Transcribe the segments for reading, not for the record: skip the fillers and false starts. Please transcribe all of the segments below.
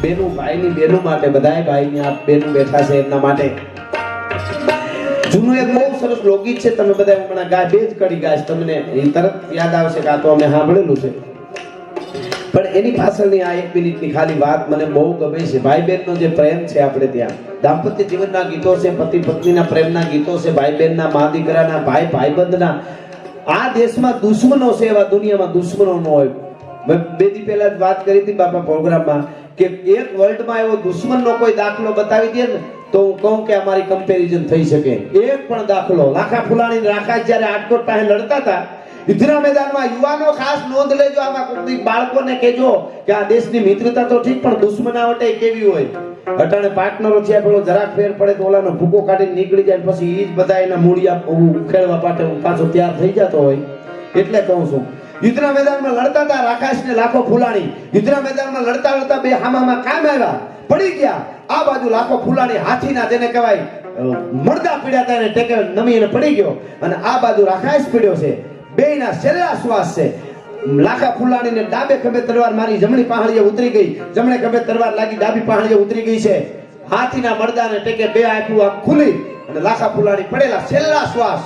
બેનું ભાઈની બેનું માટે બધાય ભાઈની આ બેનું બેઠા છે એમના માટે જૂનું એક બહુ સરસ લોકગીત છે, તમે બધા હમણાં ગાય બે જ કડી ગાય તમને એ તરત યાદ આવશે કે આ તો અમે સાંભળેલું છે, પણ એની પાછળની આ 1 મિનિટની ખાલી વાત મને બહુ ગમે છે. ભાઈ બહેનનો જે પ્રેમ છે આપણે ત્યાં દાંપત્ય જીવનના ગીતો છે, પતિ પત્નીના પ્રેમના ગીતો છે, ભાઈ બહેનના, મા દીકરાના, ભાઈ ભાઈબંધના. આ દેશમાં દુશ્મનો છે એવા દુનિયામાં દુશ્મનો ન હોય. મેં 2 દી પહેલા જ વાત કરી હતી બાપા પ્રોગ્રામમાં કે એક વર્લ્ડમાં એવો દુશ્મનનો કોઈ દાખલો બતાવી દે ને તો હું કહું કે અમારી કમ્પેરિઝન થઈ શકે. એક પણ દાખલો. લાખા ફુલાણી રાખા જ્યારે આટકોટ પાસે લડતા હતા યુદ્ધના મેદાનમાં, યુવાનો ખાસ નોંધ લેજો, આમાં કોઈ બાળકોને કહેજો કે આ દેશની મિત્રતા તો ઠીક પણ દુશ્મનાવટ કેવી હોય. અટાણે પાર્ટનરો છે પેલો જરાક ફેર પડે તો ઓલાનો ભૂકો કાઢીને નીકળી જાય, પછી ઈ જ બધા એના મૂળિયા ઉખેડવા પાટે પાછો તૈયાર થઈ જતો હોય. એટલે કહું છું યુદ્ધના મેદાનમાં લડતા હતા રાખાશ ને લાખો ફુલાણી. યુદ્ધના મેદાનમાં લડતા લડતા બે હામામાં કામ આવ્યા, પડી ગયા. આ બાજુ લાખો ફુલાણી હાથીના જેને કહેવાય મરદા પીડ્યા હતા એને ટેકે નમી એને પડી ગયો, અને આ બાજુ રાખાશ પીડ્યો છે. બેયના છેલ્લા શ્વાસ છે. લાખા ફુલાણીને ડાબે ખભે તલવાર મારી, જમણી પહાડીએ ઉતરી ગઈ. જમણે ખભે તલવાર લાગી, ડાબી પહાડીએ ઉતરી ગઈ છે. હાથીના મરદાને ટેકે બે આંખો ખુલી અને લાખા ફુલાણી પડેલા છેલ્લા શ્વાસ.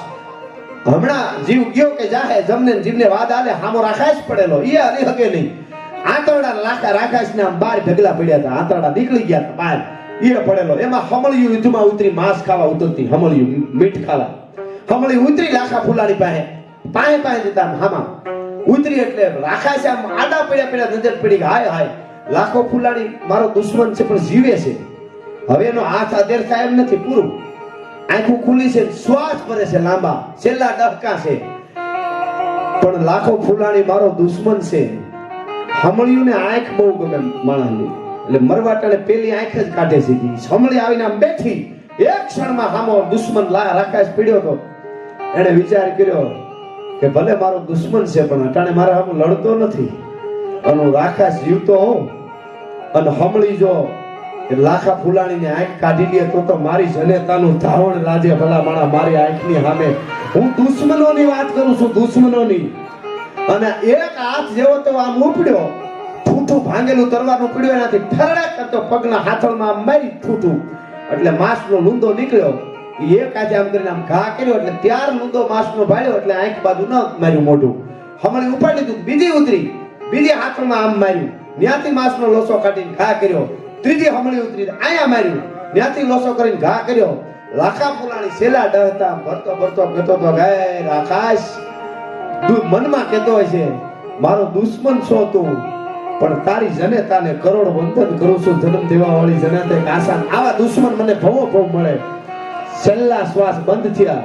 હમણાં જીવ ગયો કે જાહે, જમને જીવને વાદ આલે હામો રાખાશ પડેલો, ઈ હલી હગે નહીં. આંતરડા લાખા રાખાશને આમ બાર ભેગલા પડ્યા હતા, આંતરડા નીકળી ગયા હતા બહાર, ઈ પડેલો. એમાં હમળિયું યુદ્ધમાં ઉતરી, માંસ ખાવા ઉતરતી હમળિયું, મીઠ ખાવા હમળી ઉતરી લાખા ફુલાણી પાસે પાસે જતા હામાં ઉતરી. એટલે રાખાશ આમ આડા પડ્યા નજર પડી, હાય હાય લાખો ફુલાણી મારો દુશ્મન છે પણ જીવે છે. હવે એનો હાથ અધેર થાય એમ નથી, પૂરું. આંખું ખુલી છે, શ્વાસ ભરે છે લાંબા, છેલ્લા ડહકા છે, પણ લાખો ફુલાણી મારો દુશ્મન છે. હમળિયું ને આંખ બહુ ગમે માણસની, એટલે મરવાટાને પેલી આંખ જ કાઢે છે. હમળી આવીને આમ બેઠી, એક ક્ષણમાં હામો દુશ્મન રાખાશ પીડ્યો હતો. એને વિચાર કર્યો કે ભલે મારો દુશ્મન છે પણ અટાણે મારા હામું લડતો નથી, અને હું રાખાશ જીવતો હોઉં અને હમળી જો લાખા ફુલાણીને આંખ કાઢી લે તો મારી જનેતાનું ધાવણ લાજે. ભલા માણા મારી આંખની સામે હું દુશ્મનોની વાત કરું છું, દુશ્મનોની. અને એક હાથ જેવો તો આમ ઉપડ્યો, ઠૂઠું ભાંગેલું તરવારનું પીડ્યો, એનાથી ઠરડાક કરતો પગના હાથળમાં આમ મારી ઠૂઠું, એટલે માંસનો લૂંદો નીકળ્યો. એક હાથે આમ કરીને આમ ઘા કર્યો, એટલે ત્યાર લૂંદો માંસનો ભાળ્યો, એટલે આંખ બાજુ ન માર્યું મોઢું. હમણાં ઉપાડી લીધું, બીજી ઉતરી, બીજી હાથમાં આમ માર્યું, ત્યાંથી માંસનો લોસો કાઢીને ઘા કર્યો. ત્રીજી હમણી ઉતરી, આયા માર્યું, ત્યાંથી લોસો કરીને ઘા કર્યો. લાખા ફુલાણી છેલ્લા ડહતા ભરતો ભરતો કહેતો તો ગાય રાખાશ, મનમાં કહેતો હોય છે મારો દુશ્મન છો તું, પણ તારી જનેતાને કરોડ વંદન કરું છું. જન્મ દેવા વાળી જનેતા આસાન આવા દુશ્મન મને ભવો ભવ મળે. છેલ્લા શ્વાસ બંધ થયા,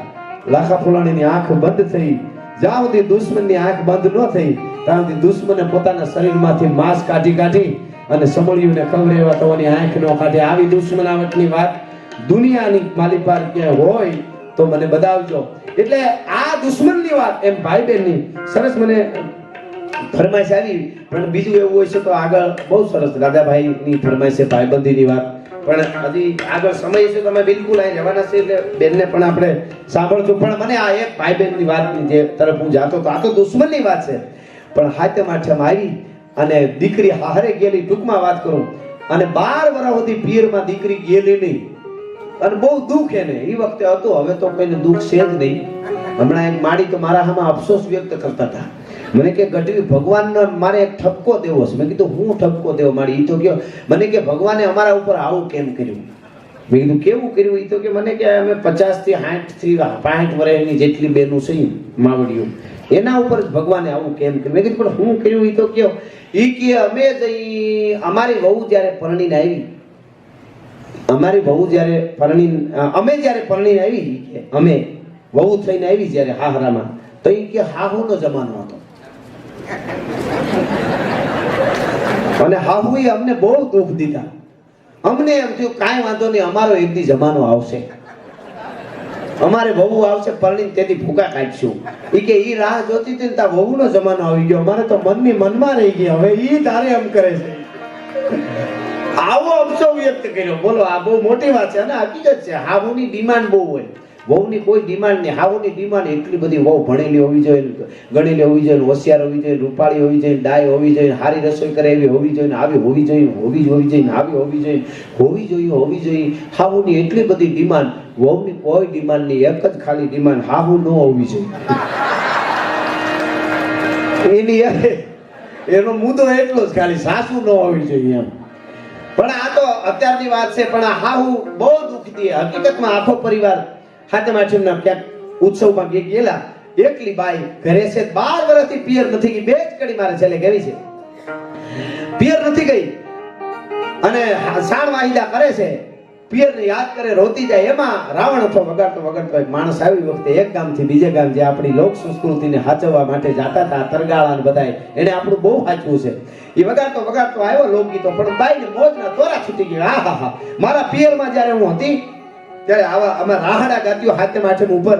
લાખા ફુલાણીની આંખ બંધ થઈ. જ્યાં સુધી દુશ્મનની આંખ બંધ ન થઈ ત્યાં સુધી દુશ્મને પોતાના શરીરમાંથી માંસ કાઢી અને સમળ્યુંને ખવડાવ્યા તો એની આંખ નો કાઢે. આવી દુશ્મનાવટની વાત દુનિયાની માલિપાર ક્યાંય હોય તો મને બતાવજો. એટલે આ દુશ્મનની વાત એમ ભાઈ બહેનની સરસ મને ફરમાઈશ આવી. પણ બીજું એવું હોય છે તો આગળ બહુ સરસ રાધાભાઈની ફરમાઈશ છે, ભાઈબંધીની વાત. પણ હજી આગળ સમય છે તમે બિલકુલ અહીં રહેવાના છે, એટલે બેનને પણ આપણે સાંભળશું. પણ મને આ એક ભાઈ બહેનની વાતની જે તરફ હું જાતો તો આ તો દુશ્મનની વાત છે. પણ હાથમ આઠમ આવી અને દીકરી હારે ગયેલી, ટૂંકમાં વાત કરું, અને 12 વર્ષ સુધી પિયરમાં દીકરી ગયેલી નહીં, અને બહુ દુઃખ એને એ વખતે હતું. હવે તો કોઈને દુઃખ છે જ નહીં. હમણાં એક માડી તો મારા સામે અફસોસ વ્યક્ત કરતા હતા. મને કે ગઢવી ભગવાનનો મારે એક ઠપકો દેવો છે. મેં કીધું હું ઠપકો દેવો માડી? ઈ તો કયો મને કે ભગવાને અમારા ઉપર આવું કેમ કર્યું? મેં કીધું કેવું કર્યું? ઈ તો કે મને કે અમે 50 થી 60 થી 65 વર્ષની જેટલી બેનું છે માવડીઓ, એના ઉપર જ ભગવાને આવું કેમ કર્યું? મેં કીધું પણ હું કર્યું? ઈ તો કયો? ઈ કે અમે અમારી વહુ જ્યારે પરણીને આવી, અમારી વહુ જ્યારે અમે જ્યારે પરણીને આવી, કે અમે વહુ થઈને આવી જ્યારે હાહરામાં, તો ઈ કે હાહુનો જમાનો હતો, અને હાહુએ અમને બહુ દુઃખ દીધા. અમને એમ થયું કાંઈ વાંધો નહીં, અમારો એક દી જમાનો આવશે, અમારે વહુ આવશે પરણીને તેથી ફૂકા કાઢશું. ઈ કે ઈ રાહ જોતી હતી ને તા વહુનો જમાનો આવી ગયો, અમારે તો મનમાં રહી ગયા. હવે ઈ તારે એમ કરે છે. આવો અફસો વ્યક્ત કર્યો. બોલો, આ બહુ મોટી વાત છે અને હકીકત છે. હાહુની ડિમાન્ડ બહુ હોય. વહુની કોઈ ડિમાન્ડ નહીં. હાહુની ડિમાન્ડ એટલી બધી, વહુ ભણેલી હોવી જોઈએ, ગણેલી હોવી જોઈએ, હોશિયાર હોવી જોઈએ, રૂપાળી હોવી જોઈએ, ડાય હોવી જોઈએ, સારી રસોઈ કરે એવી હોવી જોઈએ, આવી હોવી જોઈએ, હોવી જોઈએ, આવી હોવી જોઈએ, હોવી જોઈએ. હાહુની એટલી બધી ડિમાન્ડ. વહુની કોઈ ડિમાન્ડ નહીં, એક જ ખાલી ડિમાન્ડ, હાહુ ન હોવી જોઈએ. એની એનો મુદ્દો એટલો જ ખાલી, સાસુ ન હોવી જોઈએ એમ. પણ આ તો અત્યારની વાત છે. પણ આ હાહુ બહુ દુખતી. હકીકતમાં આખો પરિવાર હાથે માઠીના ક્યાંક ઉત્સવમાં ગયેલા, એકલી બાઈ ઘરે છે, 12 વર્ષથી પિયર નથી ગઈ. બે જ કડી મારે છેલ્લે કેવી છે, પિયર નથી ગઈ અને સાણ વાહિદા કરે છે, પિયર ને યાદ કરે, રોતી જાય. એમાં રાવણ હતો વગાડતો એક માણસ આવી વખતે એક ગામથી બીજે ગામ, જે આપણી લોક સંસ્કૃતિને સાચવવા માટે જાતા હતા, તરગાળા ને બધાય, એને આપણું બહુ સાચવું છે. એ વગાડતો આવ્યો લોકગીતો, પણ બાઈને મોજના તોરા છૂટી ગયા. આહા, મારા પિયરમાં જ્યારે હું હતી ત્યારે આવા અમે રાહડા ગાત્યો હાથે માથે ઉપર,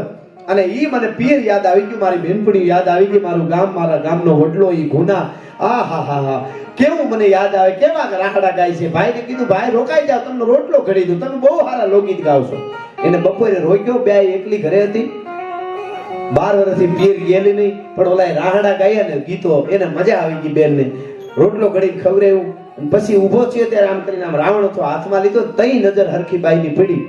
અને ઈ મને પિયર યાદ આવી ગયું, મારી બેનપણી યાદ આવી ગઈ, મારું ગામ, મારા ગામનો વડલો, ઈ ગુના. આહા, કેવું મને યાદ આવે, કેવા રાહડા ગાય છે. ભાઈને કીધું, ભાઈ રોકાઈ જાવ, તમને રોટલો ઘડી દઉં, તમે બહુ સારા લોકગીત ગાવશો. એને બપોરે રોક્યો, બે એકલી ઘરે હતી, 12 વર્ષથી પિયર ગયેલી નહીં, પણ ઓલા રાહડા ગાયા ને ગીતો, એને મજા આવી ગઈ. બેન ને રોટલો ઘડી ખવડાવ્યું, પછી ઊભો છે ત્યારે આમ કરીને આમ રાવણ હતો હાથમાં લીધો, તઈ નજર હરખી બાઈની પડી.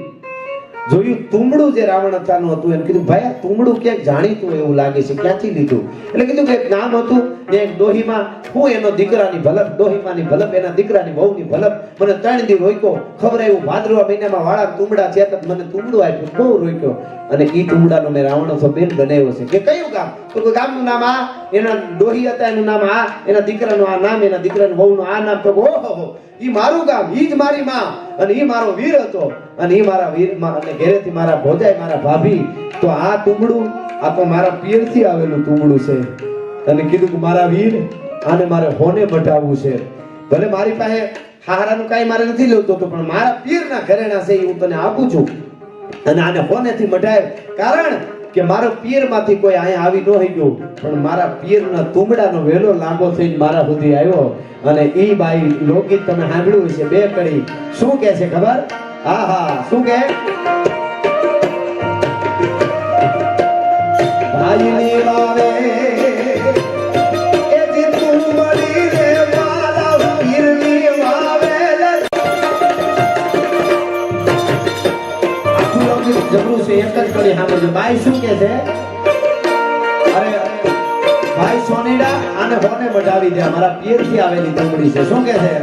જોયું તુંબડું જે રાવણ અથાનું હતું. એને કીધું, ભાઈ આ તુંબડું ક્યાંક જાણીતું એવું લાગે છે, ક્યાંથી લીધું? એટલે કીધું કે એક નામ હતું ને, એક ડોહીમાં, હું એનો દીકરાની ભલપ, ડોહીમાની ભલપ, એના દીકરાની વહુની ભલપ. મને 3 દી રોક્યો, ખવડાવ્યું. ભાદરવા મહિનામાં વાળા તુંબડા છે, મને તુંબડું આપ્યું, બહુ રોક્યો. અને ઈ તુંબડાનો મેં રાવણ હતો બેન બનાવ્યો છે. કે કયું ગામ? તો ગામનું નામ આ, એના ડોહી હતા એનું નામ આ, એના દીકરાનું આ નામ, એના દીકરાની વહુનું આ નામ. તો ઓહો, ઈ મારું ગામ, ઈ જ મારી માં, અને ઈ મારો વીર હતો, અને ઈ મારા વીર માં, અને ઘરેથી મારા ભોજાઈ, મારા ભાભી. તો આ તુંબડું, આ તો મારા પિયરથી આવેલું તુંબડું છે. અને કીધું કે મારા વીર, આને મારે હોને મટાવવું છે. ભલે મારી પાસે હારાનું કાંઈ મારે નથી લેતો, પણ મારા પિયરના ઘરેણા છે, હું તને આપું છું. અને આને હોનેથી મટાય, કારણ કે મારો પિયરમાંથી કોઈ અહીંયા આવી ન હઈ ગયું, પણ મારા પિયરના તુંબડાનો વેલો લાંબો થઈને મારા સુધી આવ્યો. અને ઈ બાઈ લોકગીત તમે સાંભળ્યું હશે, 2 કડી. શું કહે છે ખબર? આહા, શું કહે? ભાઈની વાવે એ જે તુંબડી રે મારા પિયરની વાવે. આખું લોકગીત જબરું છે, એક જ કડી સાંભળજો. બાઈ શું કહે છે? અરે ભાઈ સોનીડા, આને હોને મટાવી દે, મારા પિયરથી આવેલી તુંબડી છે. શું કહે છે?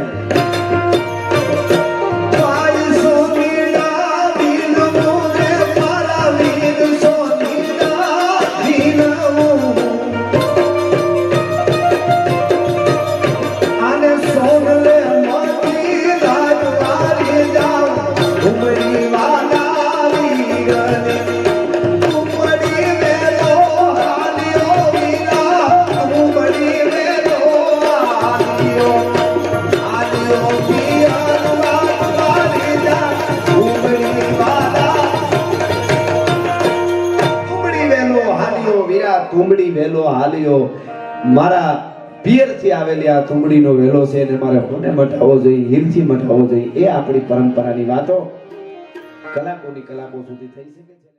તુંબડી વેલો હાલ્યો, મારા પિયરથી આવેલી આ તુંબડીનો વેલો છે, અને મારે હોને મટાવવો જોઈએ, હીરથી મટાવવો જોઈએ. એ આપણી પરંપરાની વાતો કલાકોની કલાકો સુધી થઈ શકે છે.